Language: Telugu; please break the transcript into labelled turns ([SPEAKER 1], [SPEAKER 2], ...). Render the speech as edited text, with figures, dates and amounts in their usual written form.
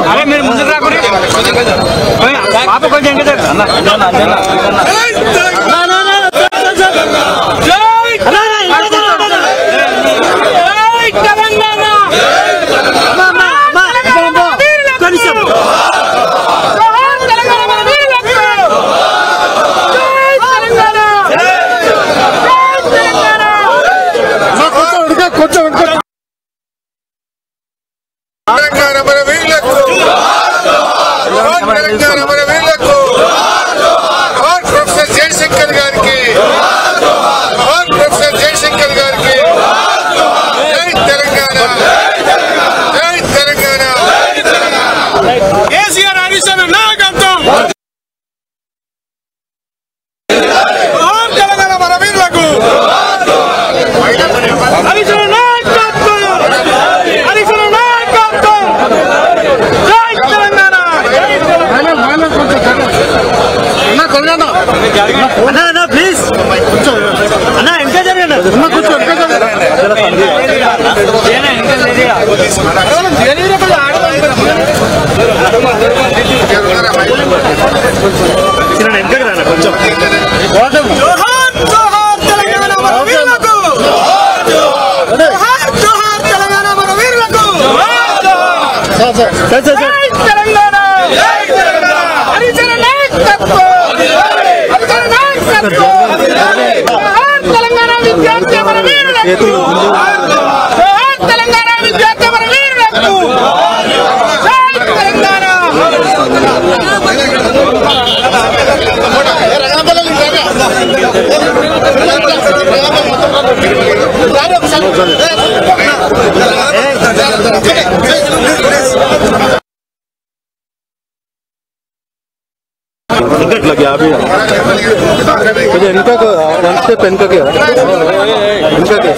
[SPEAKER 1] అరే మీరు ముందుకు రాకూడదు పాప కొంచెం ప్లీజ్ అన్నా ఇంకా జరిగిన కొంచెం తెలంగాణ విద్యార్థి మన వీరులకు తెలంగాణ విద్యార్థి మన వీరులకు తెలంగాణ
[SPEAKER 2] लग गया अभी मुझे इनका फ्रंट से पेन का क्या इनका क्या